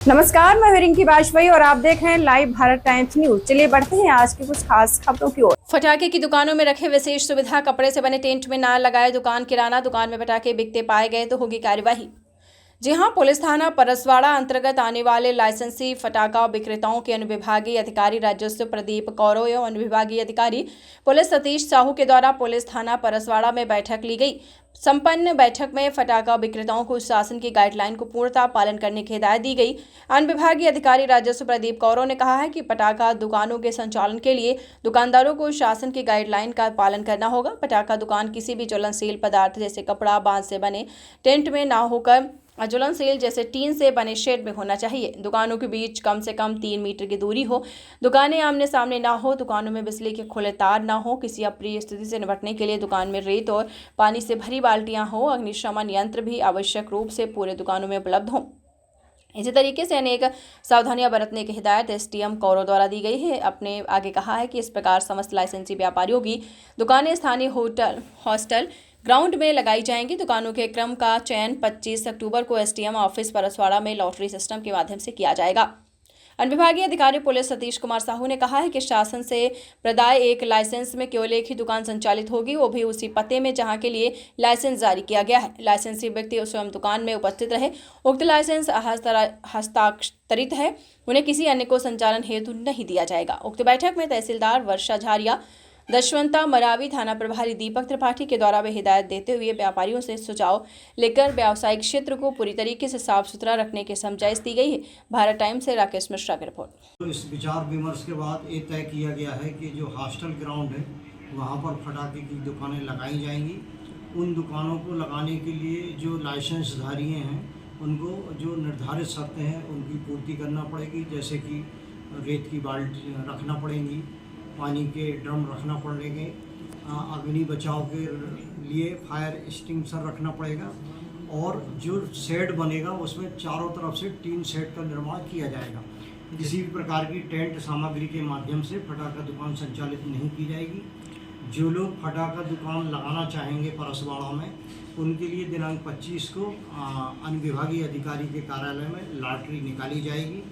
नमस्कार, मैं हूं रिंकी बाजपेयी और आप देख रहे हैं लाइव भारत टाइम्स न्यूज। चलिए बढ़ते हैं आज की कुछ खास खबरों की ओर। पटाखे की दुकानों में रखे विशेष सुविधा, कपड़े से बने टेंट में ना लगाए दुकान, किराना दुकान में पटाखे बिकते पाए गए तो होगी कार्यवाही। जी हां, पुलिस थाना परसवाड़ा अंतर्गत आने वाले लाइसेंसी फटाखा विक्रेताओं के अनुविभागीय अधिकारी राजस्व प्रदीप कौरव एवं अनुविभागीय अधिकारी पुलिस सतीश साहू के द्वारा पुलिस थाना परसवाड़ा में बैठक ली गई। संपन्न बैठक में फटाखा विक्रेताओं को शासन की गाइडलाइन को पूर्णतः पालन करने की हिदायत दी गई। अनुविभागीय अधिकारी राजस्व प्रदीप कौरव ने कहा है कि पटाखा दुकानों के संचालन के लिए दुकानदारों को शासन की गाइडलाइन का पालन करना होगा। पटाखा दुकान किसी भी ज्वलनशील पदार्थ जैसे कपड़ा, बांस से बने टेंट में ना होकर ज्वलनशील जैसे टीन से बने शेड में होना चाहिए। दुकानों के बीच कम से कम 3 मीटर की दूरी हो। दुकानें आमने सामने ना हो। दुकानों में बिजली के खुले तार ना हो। किसी अप्रिय स्थिति से निपटने के लिए दुकान में रेत और पानी से भरी बाल्टियां हो। अग्निशमन यंत्र भी आवश्यक रूप से पूरे दुकानों में उपलब्ध हों। इसी तरीके से अनेक सावधानियां बरतने की हिदायत एसडीएम कौरव द्वारा दी गई है। अपने आगे कहा है कि इस प्रकार समस्त लाइसेंसी व्यापारियों की दुकानें स्थानीय होटल, हॉस्टल, ग्राउंड में लगाई जाएंगी। दुकानों के क्रम का चयन 25 अक्टूबर को एसडीएम ऑफिस परसवाड़ा में लॉटरी सिस्टम के माध्यम से किया जाएगा। अनुविभागीय अधिकारी पुलिस सतीश कुमार साहू ने कहा है कि शासन से प्रदाय एक लाइसेंस में केवल एक ही दुकान संचालित होगी, वो भी उसी पते में जहां के लिए लाइसेंस जारी किया गया है। लाइसेंसी व्यक्ति स्वयं दुकान में उपस्थित रहे। उक्त लाइसेंस हस्ताक्षरित है, उन्हें किसी अन्य को संचालन हेतु नहीं दिया जाएगा। उक्त बैठक में तहसीलदार वर्षा झारिया, दशवंता मरावी, थाना प्रभारी दीपक त्रिपाठी के द्वारा वे हिदायत देते हुए व्यापारियों से सुझाव लेकर व्यावसायिक क्षेत्र को पूरी तरीके से साफ सुथरा रखने की समझाइश दी गई है। भारत टाइम्स से राकेश मिश्रा की रिपोर्ट। तो इस विचार विमर्श के बाद ये तय किया गया है कि जो हॉस्टल ग्राउंड है वहाँ पर फटाखे की दुकानें लगाई जाएंगी। उन दुकानों को लगाने के लिए जो लाइसेंसधारी हैं उनको जो निर्धारित शर्तें हैं उनकी पूर्ति करना पड़ेगी, जैसे कि रेत की बाल्टी रखना पड़ेंगी, पानी के ड्रम रखना पड़ेंगे, अग्नि बचाव के लिए फायर एक्सटिंग्विशर रखना पड़ेगा और जो शेड बनेगा उसमें चारों तरफ से टीन शेड का निर्माण किया जाएगा। किसी भी प्रकार की टेंट सामग्री के माध्यम से फटाखा दुकान संचालित नहीं की जाएगी। जो लोग फटाखा दुकान लगाना चाहेंगे परसवाड़ा में, उनके लिए दिनांक 25 को अनुविभागीय अधिकारी के कार्यालय में लॉटरी निकाली जाएगी।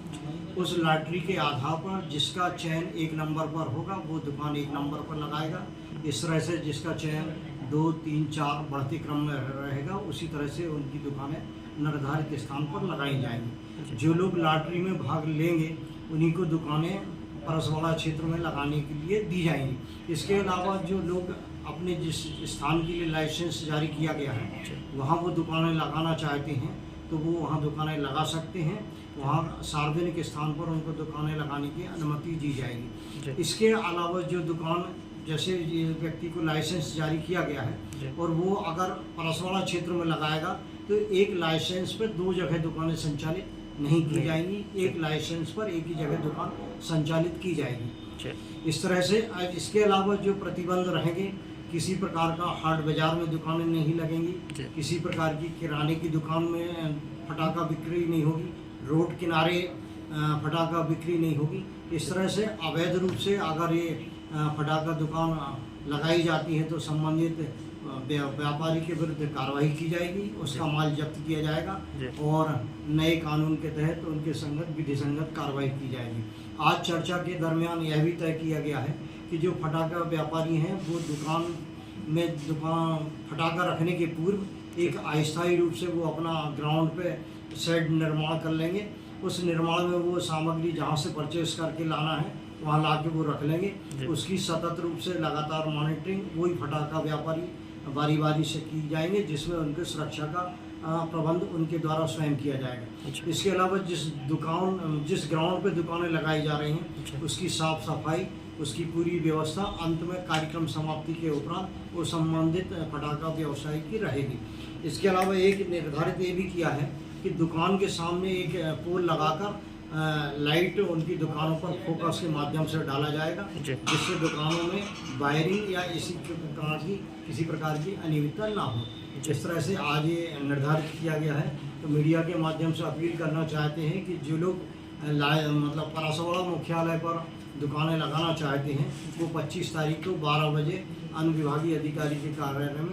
उस लॉटरी के आधार पर जिसका चयन 1 नंबर पर होगा वो दुकान 1 नंबर पर लगाएगा। इस तरह से जिसका चयन 2, 3, 4 बढ़ते क्रम में रहेगा, उसी तरह से उनकी दुकानें निर्धारित स्थान पर लगाई जाएंगी। जो लोग लॉटरी में भाग लेंगे उन्हीं को दुकानें परसवाड़ा क्षेत्र में लगाने के लिए दी जाएंगी। इसके अलावा जो लोग अपने जिस स्थान के लिए लाइसेंस जारी किया गया है वहाँ वो दुकानें लगाना चाहते हैं तो वो वहाँ दुकानें लगा सकते हैं। वहाँ सार्वजनिक स्थान पर उनको दुकानें लगाने की अनुमति दी जाएगी। इसके अलावा जो दुकान, जैसे व्यक्ति को लाइसेंस जारी किया गया है और वो अगर परसवाड़ा क्षेत्र में लगाएगा तो एक लाइसेंस पर 2 जगह दुकानें संचालित नहीं की जाएंगी, एक लाइसेंस पर एक ही जगह दुकान संचालित की जाएगी। इस तरह से इसके अलावा जो प्रतिबंध रहेंगे, किसी प्रकार का हाट बाजार में दुकानें नहीं लगेंगी, किसी प्रकार की किराने की दुकान में फटाखा बिक्री नहीं होगी, रोड किनारे फटाखा बिक्री नहीं होगी। इस तरह से अवैध रूप से अगर ये फटाखा दुकान लगाई जाती है तो संबंधित व्यापारी के विरुद्ध कार्रवाई की जाएगी, उसका माल जब्त किया जाएगा और नए कानून के तहत उनके संगत विधि संगत कार्रवाई की जाएगी। आज चर्चा के दरमियान यह भी तय किया गया है कि जो फटाखा व्यापारी हैं वो दुकान फटाखा रखने के पूर्व एक अस्थायी रूप से वो अपना ग्राउंड पे शेड निर्माण कर लेंगे। उस निर्माण में वो सामग्री जहाँ से परचेस करके लाना है वहाँ ला के वो रख लेंगे। उसकी सतत रूप से लगातार मॉनिटरिंग वही फटाखा व्यापारी बारी बारी से की जाएंगे, जिसमें उनके सुरक्षा का प्रबंध उनके द्वारा स्वयं किया जाएगा। इसके अलावा जिस ग्राउंड पे दुकानें लगाई जा रही हैं उसकी साफ सफाई, उसकी पूरी व्यवस्था अंत में कार्यक्रम समाप्ति के उपरांत वो संबंधित फटाखा व्यवसायी की रहेगी। इसके अलावा एक निर्धारित ये भी किया है कि दुकान के सामने एक पोल लगाकर लाइट उनकी दुकानों पर फोकस के माध्यम से डाला जाएगा, जिससे दुकानों में वायरिंग या किसी प्रकार की अनियमितता ना हो। इस तरह से आज ये निर्धारित किया गया है। तो मीडिया के माध्यम से अपील करना चाहते हैं कि जो लोग मतलब परसवाड़ा मुख्यालय पर दुकानें लगाना चाहते हैं वो 25 तारीख को 12 बजे अनुविभागीय अधिकारी के कार्यालय में